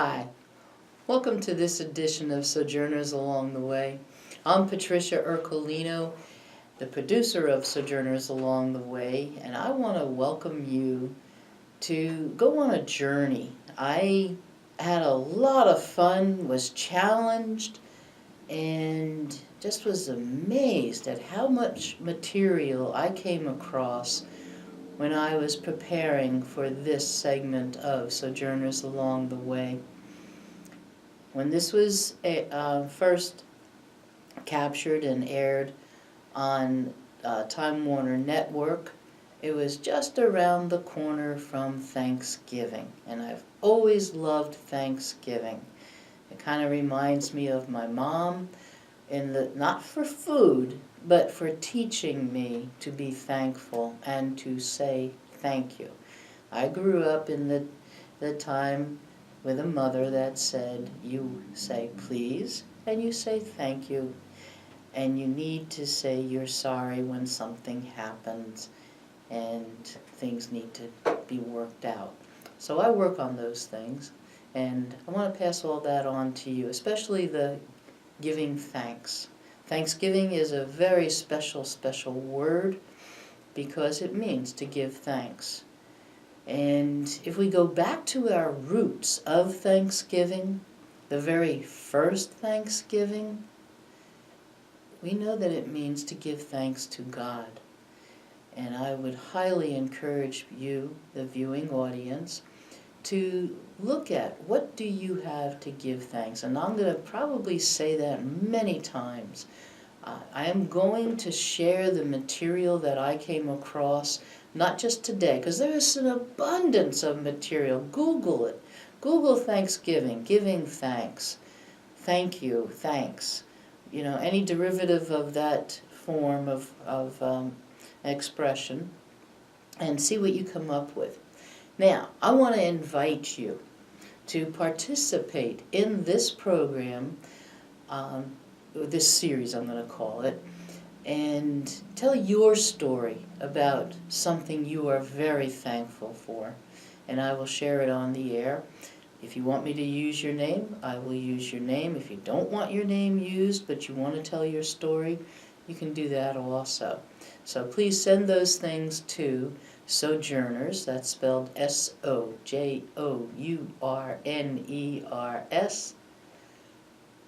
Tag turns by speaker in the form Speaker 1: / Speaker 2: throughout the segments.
Speaker 1: Hi, welcome to this edition of Sojourners Along the Way. I'm Patricia Ercolino, the producer of Sojourners Along the Way, and I want to welcome you to go on a journey. I had a lot of fun, was challenged, and just was amazed at how much material I came across when I was preparing for this segment of Sojourners Along the Way. When this was first captured and aired on Time Warner Network, it was just around the corner from Thanksgiving, and I've always loved Thanksgiving. It kind of reminds me of my mom, not for food, but for teaching me to be thankful and to say thank you. I grew up in the time with a mother that said, you say please and you say thank you, and you need to say you're sorry when something happens and things need to be worked out. So I work on those things, and I want to pass all that on to you, especially the giving thanks. Thanksgiving is a very special word because it means to give thanks. And if we go back to our roots of Thanksgiving, the very first Thanksgiving, we know that it means to give thanks to God. And I would highly encourage you, the viewing audience, to look at what do you have to give thanks. And I'm going to probably say that many times. I am going to share the material that I came across, not just today, because there is an abundance of material. Google it. Google Thanksgiving, giving thanks, thank you, thanks. You know, any derivative of that form of expression, and see what you come up with. Now, I want to invite you to participate in this program, this series I'm going to call it, and tell your story about something you are very thankful for, and I will share it on the air. If you want me to use your name, I will use your name. If you don't want your name used but you want to tell your story, you can do that also. So please send those things to Sojourners, that's spelled Sojourners,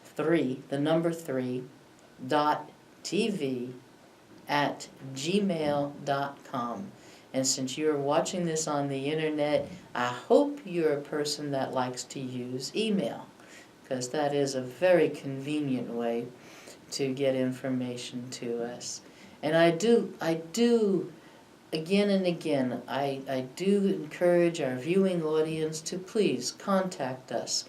Speaker 1: 3, the number 3, .tv@gmail.com. And since you're watching this on the internet, I hope you're a person that likes to use email, because that is a very convenient way to get information to us. And I do again and again, I do encourage our viewing audience to please contact us.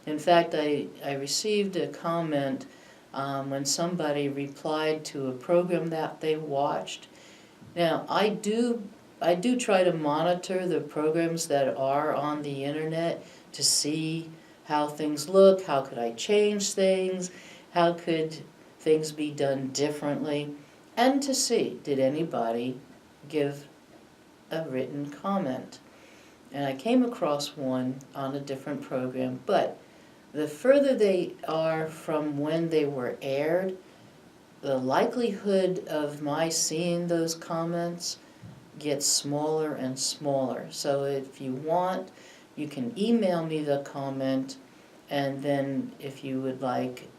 Speaker 1: In fact, I received a comment when somebody replied to a program that they watched. Now, I do try to monitor the programs that are on the internet to see how things look, how could I change things, how could things be done differently, and to see, did anybody give a written comment. And I came across one on a different program, but the further they are from when they were aired, the likelihood of my seeing those comments gets smaller and smaller. So if you want, you can email me the comment, and then if you would like,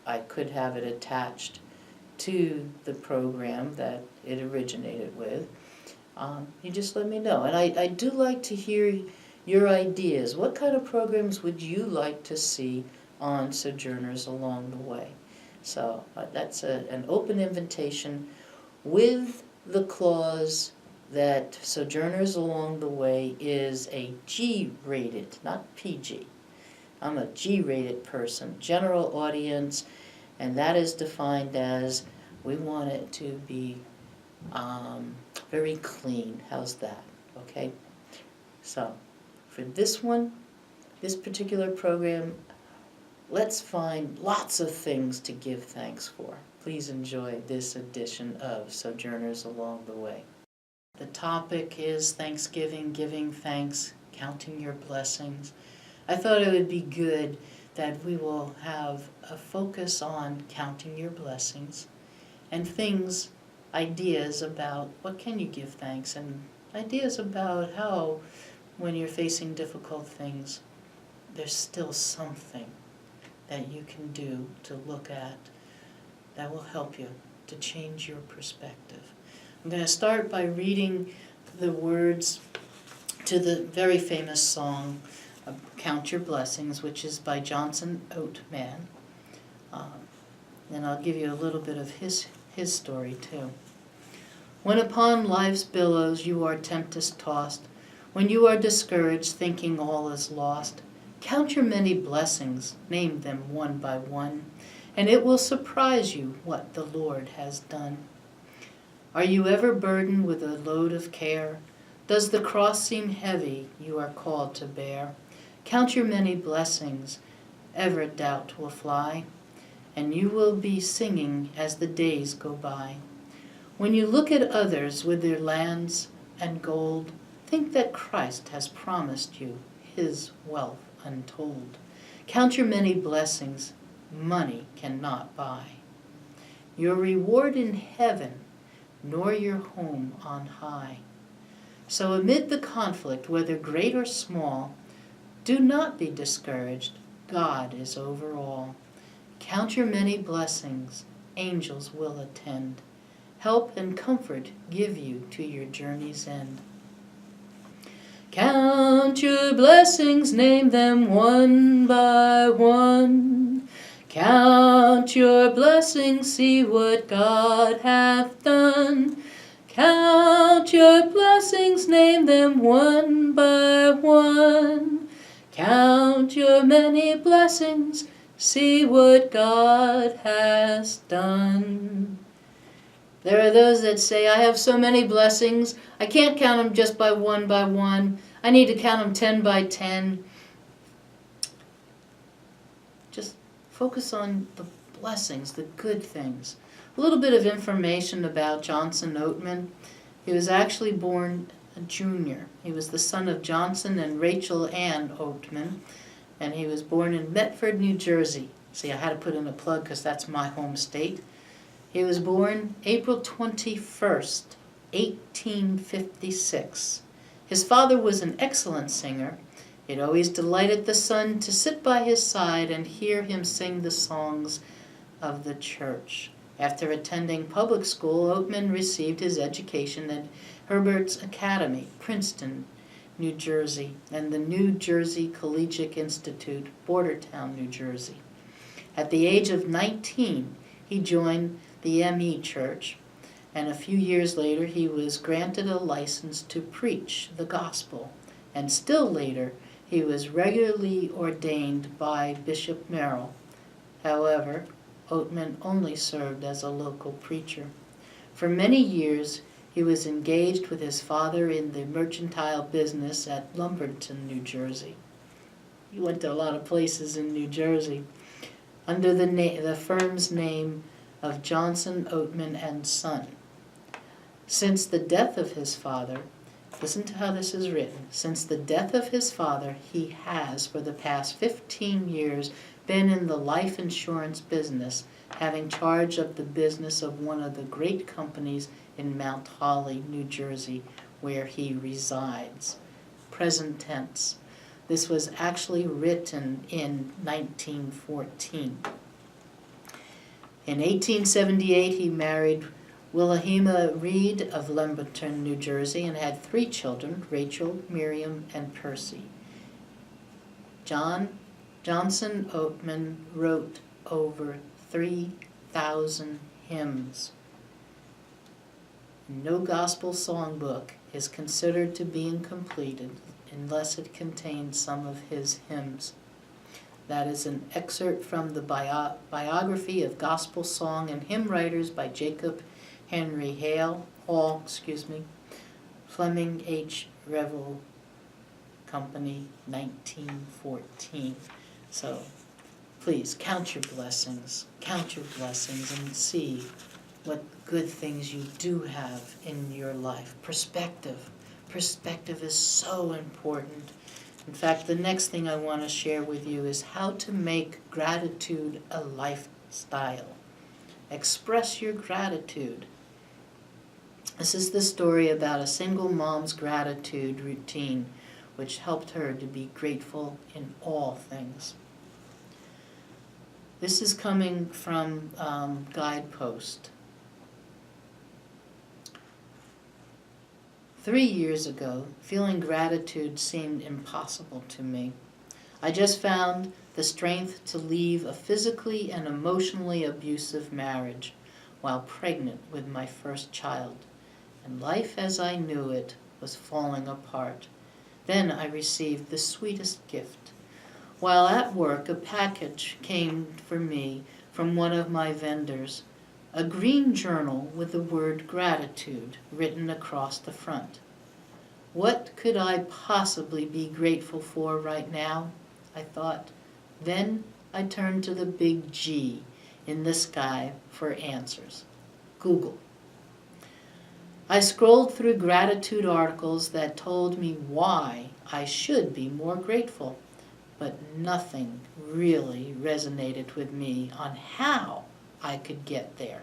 Speaker 1: I could have it attached to the program that it originated with. You just let me know. And I do like to hear your ideas. What kind of programs would you like to see on Sojourners Along the Way? So that's an open invitation with the clause that Sojourners Along the Way is a G-rated, not PG. I'm a G-rated person, general audience, and that is defined as we want it to be very clean. How's that? Okay? So, for this one, this particular program, let's find lots of things to give thanks for. Please enjoy this edition of Sojourners Along the Way. The topic is Thanksgiving, giving thanks, counting your blessings. I thought it would be good that we will have a focus on counting your blessings and things, ideas about what can you give thanks, and ideas about how when you're facing difficult things, there's still something that you can do to look at that will help you to change your perspective. I'm going to start by reading the words to the very famous song, Count Your Blessings, which is by Johnson Oatman. And I'll give you a little bit of his story too. When upon life's billows you are tempest tossed, when you are discouraged, thinking all is lost, count your many blessings, name them one by one, and it will surprise you what the Lord has done. Are you ever burdened with a load of care? Does the cross seem heavy you are called to bear? Count your many blessings, ever doubt will fly, and you will be singing as the days go by. When you look at others with their lands and gold, think that Christ has promised you his wealth untold. Count your many blessings, money cannot buy. Your reward in heaven, nor your home on high. So amid the conflict, whether great or small, do not be discouraged, God is over all. Count your many blessings, angels will attend. Help and comfort give you to your journey's end. Count your blessings, name them one by one. Count your blessings, see what God hath done. Count your blessings, name them one by one. Count your many blessings, see what God has done. There are those that say, I have so many blessings, I can't count them just by one. I need to count them 10 by 10. Just focus on the blessings, the good things. A little bit of information about Johnson Oatman. He was actually born a junior. He was the son of Johnson and Rachel Ann Oatman, and he was born in Medford, New Jersey. See, I had to put in a plug because that's my home state. He was born April 21st, 1856. His father was an excellent singer. It always delighted the son to sit by his side and hear him sing the songs of the church. After attending public school, Oatman received his education at Herbert's Academy, Princeton, New Jersey, and the New Jersey Collegiate Institute, Bordertown, New Jersey. At the age of 19, he joined the M.E. Church, and a few years later he was granted a license to preach the gospel, and still later he was regularly ordained by Bishop Merrill. However, Oatman only served as a local preacher. For many years he was engaged with his father in the mercantile business at Lumberton, New Jersey. He went to a lot of places in New Jersey under the firm's name of Johnson, Oatman and Son. Since the death of his father, listen to how this is written, since the death of his father, he has, for the past 15 years, been in the life insurance business, having charge of the business of one of the great companies in Mount Holly, New Jersey, where he resides. Present tense. This was actually written in 1914. In 1878, he married Wilhelmina Reed of Lumberton, New Jersey, and had 3 children, Rachel, Miriam, and Percy. Johnson Oatman wrote over 3,000 hymns. No gospel songbook is considered to be incomplete unless it contains some of his hymns. That is an excerpt from the biography of gospel song and hymn writers by Jacob Henry Hall, Fleming H. Revel Company, 1914. So please count your blessings and see what good things you do have in your life. Perspective is so important. In fact, the next thing I want to share with you is how to make gratitude a lifestyle. Express your gratitude. This is the story about a single mom's gratitude routine, which helped her to be grateful in all things. This is coming from Guidepost. 3 years ago, feeling gratitude seemed impossible to me. I just found the strength to leave a physically and emotionally abusive marriage while pregnant with my first child, and life as I knew it was falling apart. Then I received the sweetest gift. While at work, a package came for me from one of my vendors, a green journal with the word gratitude written across the front. What could I possibly be grateful for right now? I thought. Then I turned to the big G in the sky for answers. Google. I scrolled through gratitude articles that told me why I should be more grateful, but nothing really resonated with me on how I could get there.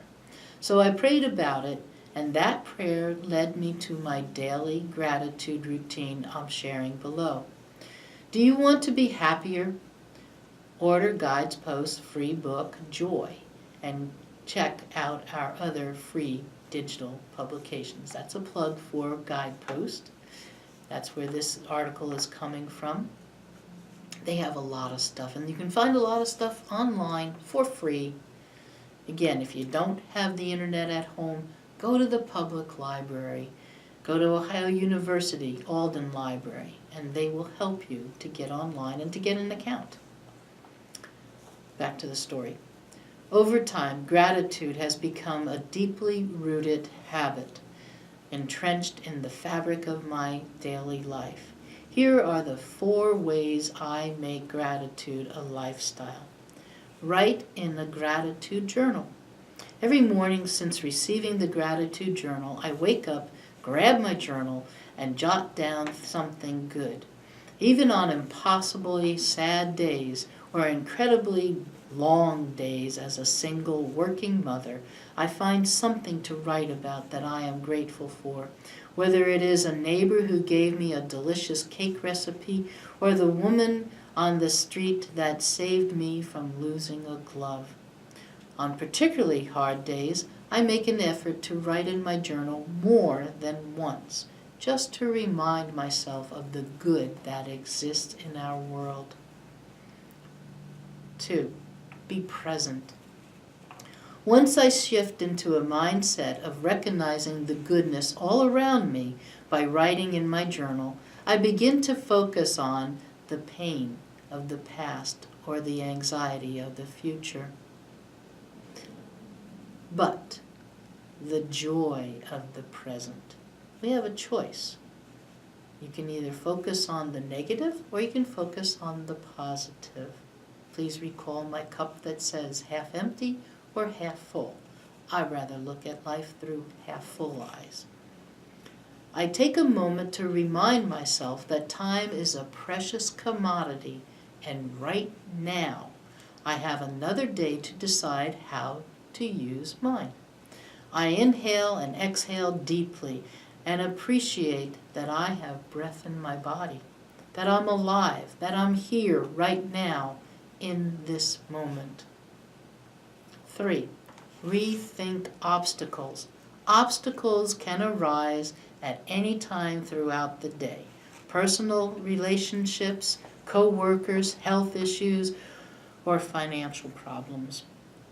Speaker 1: So I prayed about it, and that prayer led me to my daily gratitude routine I'm sharing below. Do you want to be happier? Order Guidepost free book, Joy, and check out our other free digital publications. That's a plug for Guidepost. That's where this article is coming from. They have a lot of stuff, and you can find a lot of stuff online for free. Again, if you don't have the internet at home, go to the public library. Go to Ohio University, Alden Library, and they will help you to get online and to get an account. Back to the story. Over time, gratitude has become a deeply rooted habit, entrenched in the fabric of my daily life. Here are the 4 ways I make gratitude a lifestyle. Write in a gratitude journal. Every morning since receiving the gratitude journal, I wake up, grab my journal, and jot down something good. Even on impossibly sad days or incredibly long days as a single working mother, I find something to write about that I am grateful for. Whether it is a neighbor who gave me a delicious cake recipe or the woman on the street that saved me from losing a glove. On particularly hard days, I make an effort to write in my journal more than once, just to remind myself of the good that exists in our world. 2. Be present. Once I shift into a mindset of recognizing the goodness all around me by writing in my journal, I begin to focus on the pain of the past or the anxiety of the future. But the joy of the present. We have a choice. You can either focus on the negative or you can focus on the positive. Please recall my cup that says half empty or half full. I rather look at life through half full eyes. I take a moment to remind myself that time is a precious commodity, and right now I have another day to decide how to use mine. I inhale and exhale deeply and appreciate that I have breath in my body, that I'm alive, that I'm here right now in this moment. 3. Rethink obstacles. Obstacles can arise at any time throughout the day. Personal relationships, co-workers, health issues, or financial problems.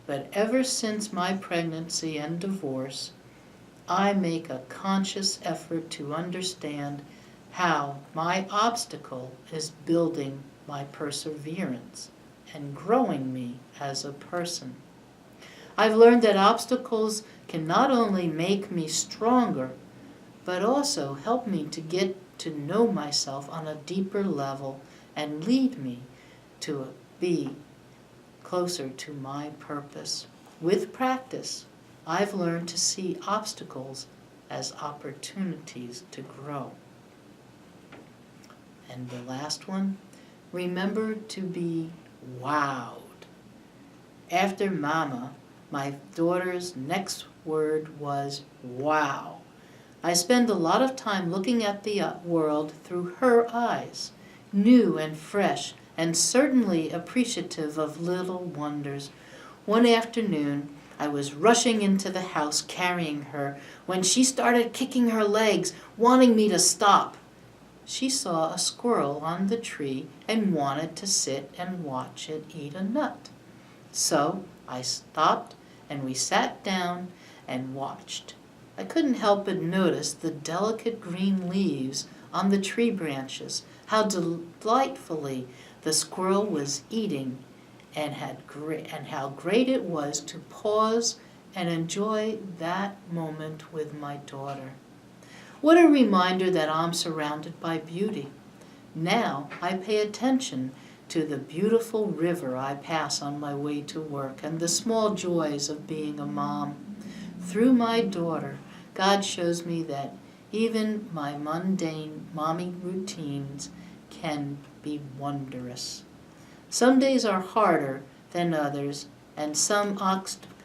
Speaker 1: But ever since my pregnancy and divorce, I make a conscious effort to understand how my obstacle is building my perseverance and growing me as a person. I've learned that obstacles can not only make me stronger, but also help me to get to know myself on a deeper level and lead me to be closer to my purpose. With practice, I've learned to see obstacles as opportunities to grow. And the last one, remember to be wowed. After Mama, my daughter's next word was wow. I spend a lot of time looking at the world through her eyes, new and fresh, and certainly appreciative of little wonders. One afternoon, I was rushing into the house carrying her when she started kicking her legs, wanting me to stop. She saw a squirrel on the tree and wanted to sit and watch it eat a nut. So I stopped and we sat down and watched. I couldn't help but notice the delicate green leaves on the tree branches, how delightfully the squirrel was eating, and how great it was to pause and enjoy that moment with my daughter. What a reminder that I'm surrounded by beauty. Now I pay attention to the beautiful river I pass on my way to work and the small joys of being a mom. Through my daughter, God shows me that even my mundane mommy routines can be wondrous. Some days are harder than others, and some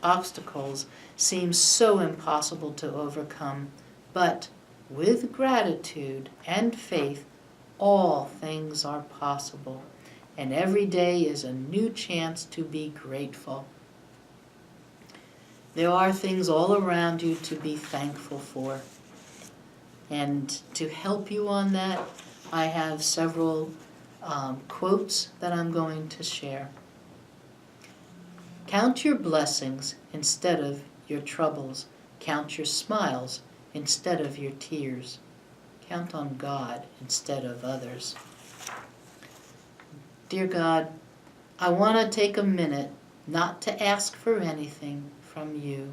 Speaker 1: obstacles seem so impossible to overcome. But with gratitude and faith, all things are possible, and every day is a new chance to be grateful. There are things all around you to be thankful for. And to help you on that, I have several quotes that I'm going to share. Count your blessings instead of your troubles. Count your smiles instead of your tears. Count on God instead of others. Dear God, I want to take a minute not to ask for anything from you,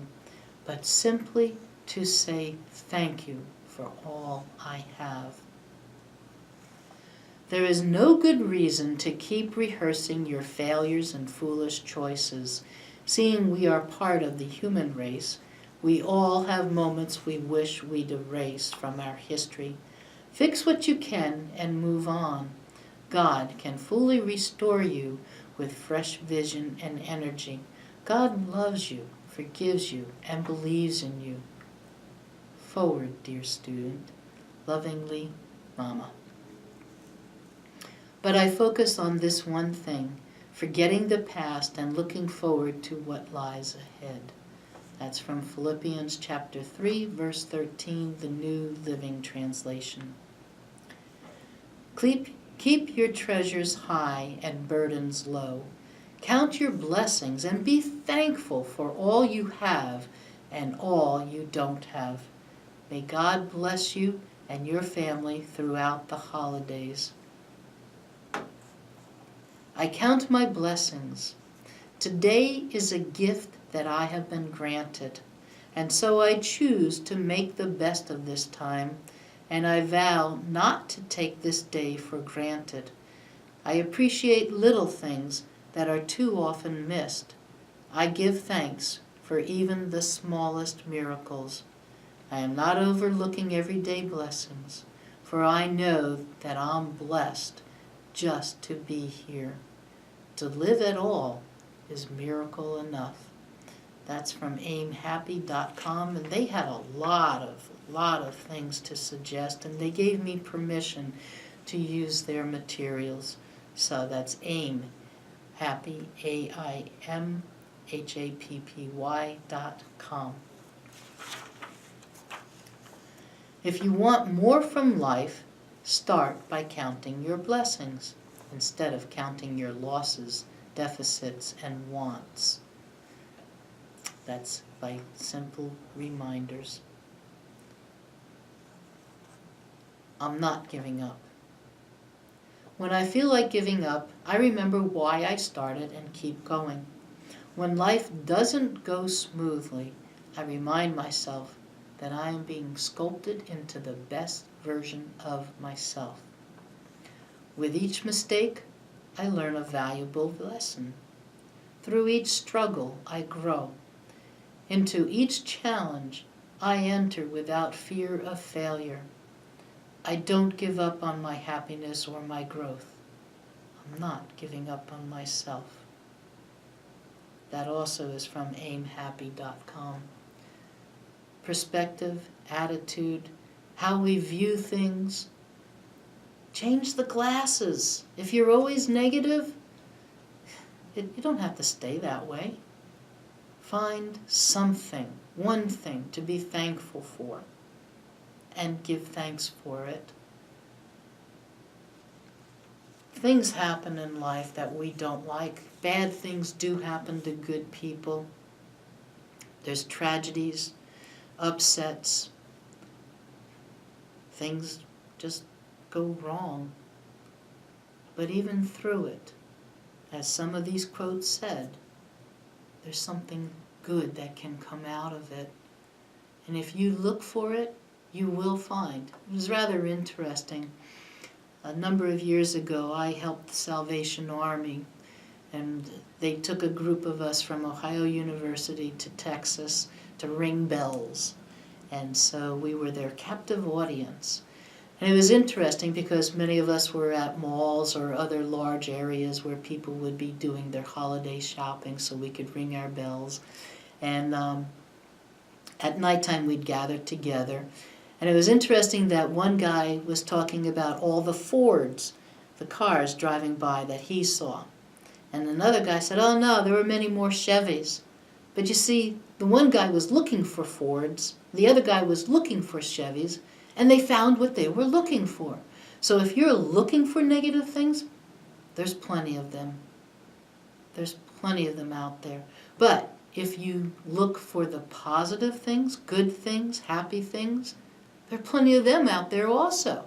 Speaker 1: but simply to say thank you for all I have. There is no good reason to keep rehearsing your failures and foolish choices. Seeing we are part of the human race, we all have moments we wish we'd erase from our history. Fix what you can and move on. God can fully restore you with fresh vision and energy. God loves you, forgives you, and believes in you. Forward, dear student. Lovingly, Mama. But I focus on this one thing, forgetting the past and looking forward to what lies ahead. That's from Philippians chapter 3, verse 13, the New Living Translation. Keep your treasures high and burdens low. Count your blessings and be thankful for all you have and all you don't have. May God bless you and your family throughout the holidays. I count my blessings. Today is a gift that I have been granted, and so I choose to make the best of this time, and I vow not to take this day for granted. I appreciate little things that are too often missed. I give thanks for even the smallest miracles. I am not overlooking everyday blessings, for I know that I'm blessed just to be here. To live at all is miracle enough. That's from aimhappy.com, and they had a lot of things to suggest, and they gave me permission to use their materials. So that's aimhappy, AIMHAPPY.com. If you want more from life, start by counting your blessings instead of counting your losses, deficits, and wants. That's by Simple Reminders. I'm not giving up. When I feel like giving up, I remember why I started and keep going. When life doesn't go smoothly, I remind myself that I am being sculpted into the best version of myself. With each mistake, I learn a valuable lesson. Through each struggle, I grow. Into each challenge, I enter without fear of failure. I don't give up on my happiness or my growth. I'm not giving up on myself. That also is from aimhappy.com. Perspective, attitude, how we view things. Change the glasses. If you're always negative, you don't have to stay that way. Find something, one thing to be thankful for, and give thanks for it. Things happen in life that we don't like. Bad things do happen to good people. There's tragedies, upsets. Things just go wrong. But even through it, as some of these quotes said, there's something good that can come out of it. And if you look for it, you will find. It was rather interesting. A number of years ago, I helped the Salvation Army, and they took a group of us from Ohio University to Texas to ring bells. And so we were their captive audience. And it was interesting because many of us were at malls or other large areas where people would be doing their holiday shopping, so we could ring our bells. And at nighttime we'd gather together. And it was interesting that one guy was talking about all the Fords, the cars driving by that he saw. And another guy said, oh no, there were many more Chevys. But you see, the one guy was looking for Fords, the other guy was looking for Chevys, and they found what they were looking for. So if you're looking for negative things, there's plenty of them. There's plenty of them out there. But if you look for the positive things, good things, happy things, there are plenty of them out there also.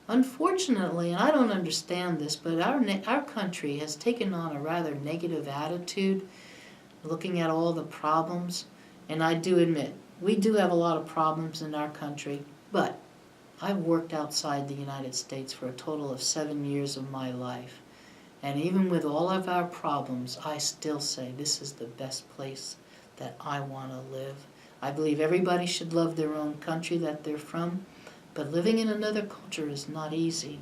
Speaker 1: Unfortunately, and I don't understand this, but our country has taken on a rather negative attitude, looking at all the problems. And I do admit, we do have a lot of problems in our country, but I've worked outside the United States for a total of 7 years of my life. And even with all of our problems, I still say this is the best place that I want to live. I believe everybody should love their own country that they're from, but living in another culture is not easy.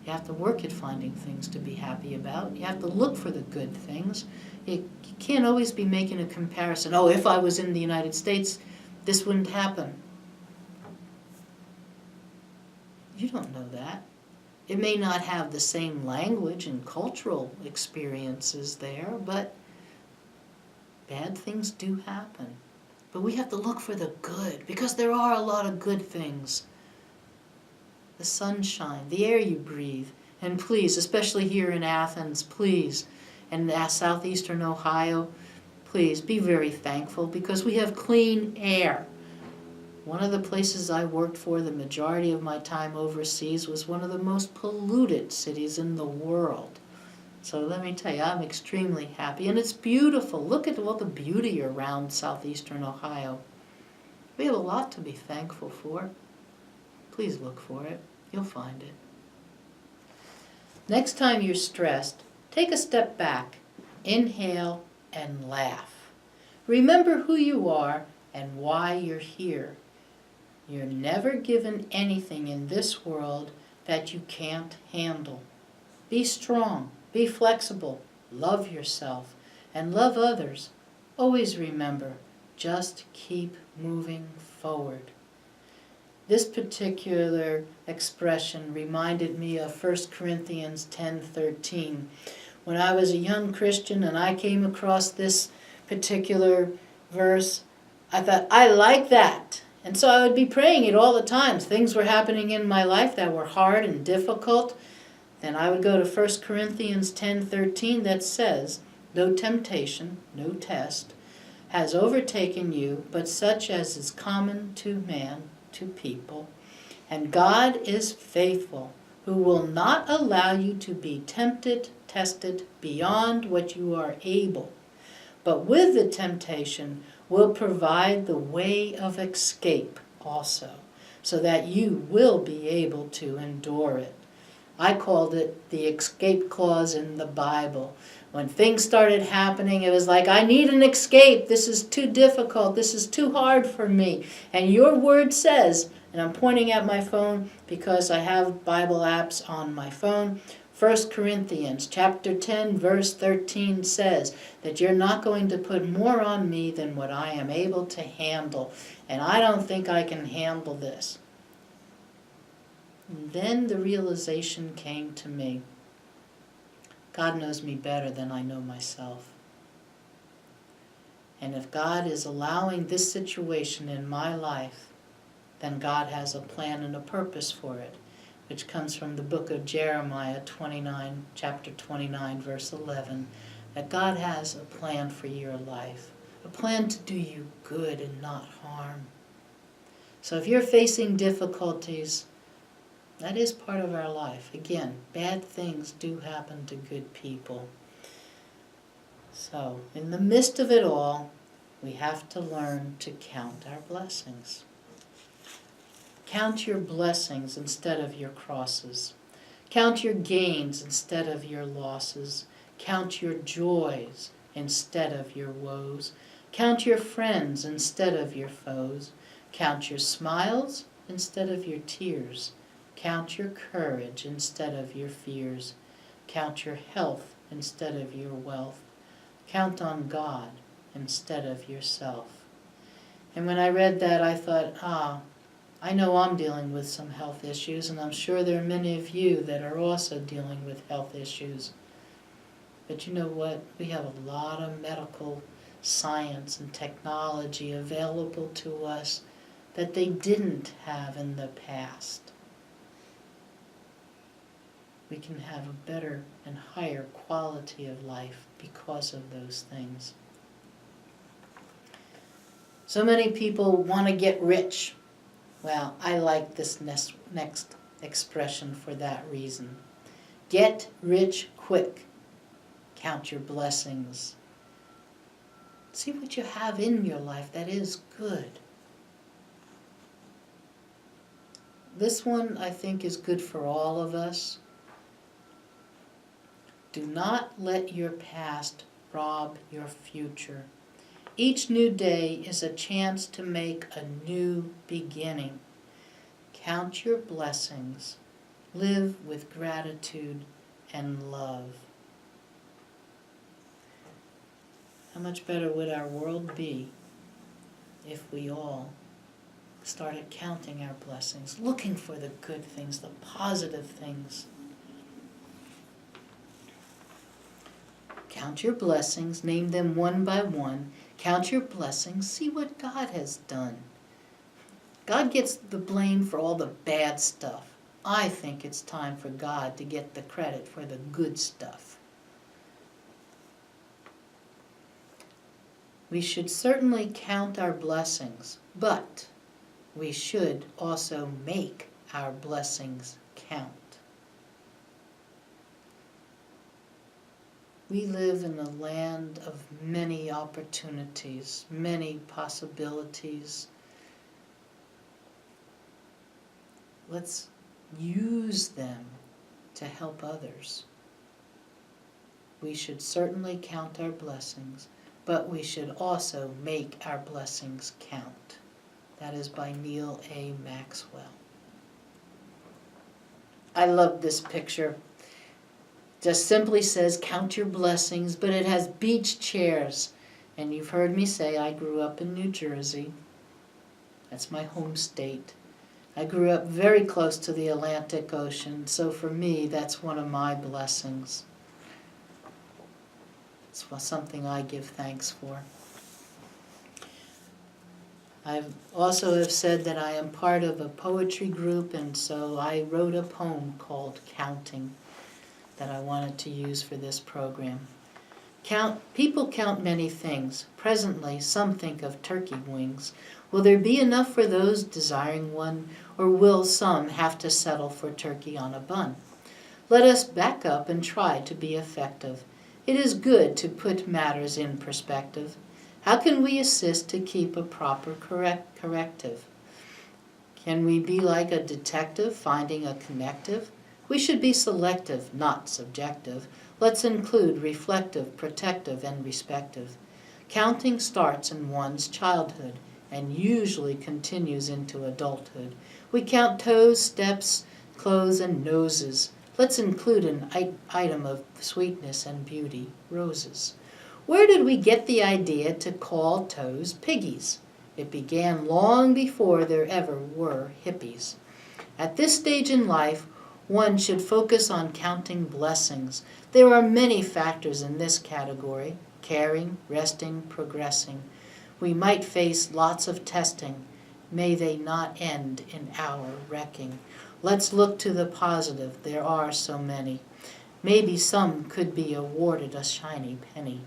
Speaker 1: You have to work at finding things to be happy about. You have to look for the good things. You can't always be making a comparison. Oh, if I was in the United States, this wouldn't happen. You don't know that. It may not have the same language and cultural experiences there, but bad things do happen. But we have to look for the good, because there are a lot of good things. The sunshine, the air you breathe, and please, especially here in Athens, please, and southeastern Ohio, please be very thankful because we have clean air. One of the places I worked for the majority of my time overseas was one of the most polluted cities in the world. So let me tell you, I'm extremely happy, and it's beautiful. Look at all the beauty around southeastern Ohio. We have a lot to be thankful for. Please look for it. You'll find it. Next time you're stressed, take a step back, inhale, and laugh. Remember who you are and why you're here. You're never given anything in this world that you can't handle. Be strong. Be flexible, love yourself, and love others. Always remember, just keep moving forward. This particular expression reminded me of 1 Corinthians 10:13. When I was a young Christian and I came across this particular verse, I thought, I like that. And so I would be praying it all the time. Things were happening in my life that were hard and difficult. Then I would go to 1 Corinthians 10:13 that says, no temptation, no test, has overtaken you, but such as is common to man, to people. And God is faithful, who will not allow you to be tested beyond what you are able, but with the temptation will provide the way of escape also, so that you will be able to endure it. I called it the escape clause in the Bible. When things started happening, it was like, I need an escape. This is too difficult. This is too hard for me. And your word says, And I'm pointing at my phone because I have Bible apps on my phone. 1 Corinthians chapter 10 verse 13 says that you're not going to put more on me than what I am able to handle. And I don't think I can handle this. And then the realization came to me. God knows me better than I know myself. And if God is allowing this situation in my life, then God has a plan and a purpose for it, which comes from the book of Jeremiah 29, chapter 29, verse 11, that God has a plan for your life, a plan to do you good and not harm. So if you're facing difficulties, that is part of our life. Again, bad things do happen to good people. So, in the midst of it all, we have to learn to count our blessings. Count your blessings instead of your crosses. Count your gains instead of your losses. Count your joys instead of your woes. Count your friends instead of your foes. Count your smiles instead of your tears. Count your courage instead of your fears. Count your health instead of your wealth. Count on God instead of yourself. And when I read that, I thought, I know I'm dealing with some health issues, and I'm sure there are many of you that are also dealing with health issues. But you know what? We have a lot of medical science and technology available to us that they didn't have in the past. We can have a better and higher quality of life because of those things. So many people want to get rich. Well, I like this next expression for that reason. Get rich quick. Count your blessings. See what you have in your life that is good. This one, I think, is good for all of us. Do not let your past rob your future. Each new day is a chance to make a new beginning. Count your blessings. Live with gratitude and love. How much better would our world be if we all started counting our blessings, looking for the good things, the positive things. Count your blessings, name them one by one. Count your blessings, see what God has done. God gets the blame for all the bad stuff. I think it's time for God to get the credit for the good stuff. We should certainly count our blessings, but we should also make our blessings count. We live in a land of many opportunities, many possibilities. Let's use them to help others. We should certainly count our blessings, but we should also make our blessings count. That is by Neil A. Maxwell. I love this picture. Just simply says, count your blessings, but it has beach chairs. And you've heard me say I grew up in New Jersey. That's my home state. I grew up very close to the Atlantic Ocean, so for me, that's one of my blessings. It's something I give thanks for. I also have said that I am part of a poetry group, and so I wrote a poem called Counting that I wanted to use for this program. People count many things. Presently, some think of turkey wings. Will there be enough for those desiring one, or will some have to settle for turkey on a bun? Let us back up and try to be effective. It is good to put matters in perspective. How can we assist to keep a proper corrective? Can we be like a detective finding a connective? We should be selective, not subjective. Let's include reflective, protective, and respective. Counting starts in one's childhood and usually continues into adulthood. We count toes, steps, clothes, and noses. Let's include an item of sweetness and beauty, roses. Where did we get the idea to call toes piggies? It began long before there ever were hippies. At this stage in life, one should focus on counting blessings. There are many factors in this category: caring, resting, progressing. We might face lots of testing. May they not end in our wrecking. Let's look to the positive. There are so many. Maybe some could be awarded a shiny penny.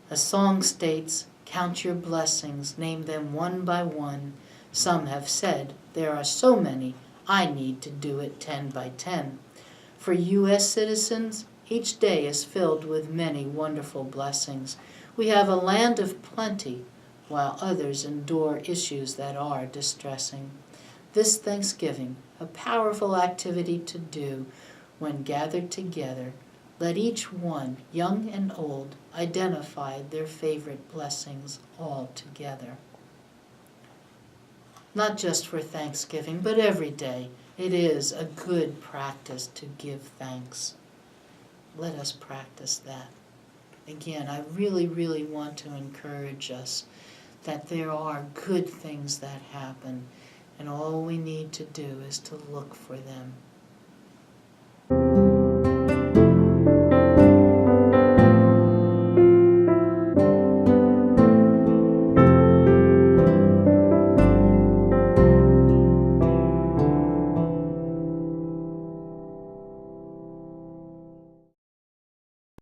Speaker 1: A song states, count your blessings, name them one by one. Some have said, there are so many, I need to do it 10 by 10. For U.S. citizens, each day is filled with many wonderful blessings. We have a land of plenty, while others endure issues that are distressing. This Thanksgiving, a powerful activity to do when gathered together, let each one, young and old, identify their favorite blessings all together. Not just for Thanksgiving, but every day, it is a good practice to give thanks. Let us practice that. Again, I really, really want to encourage us that there are good things that happen, and all we need to do is to look for them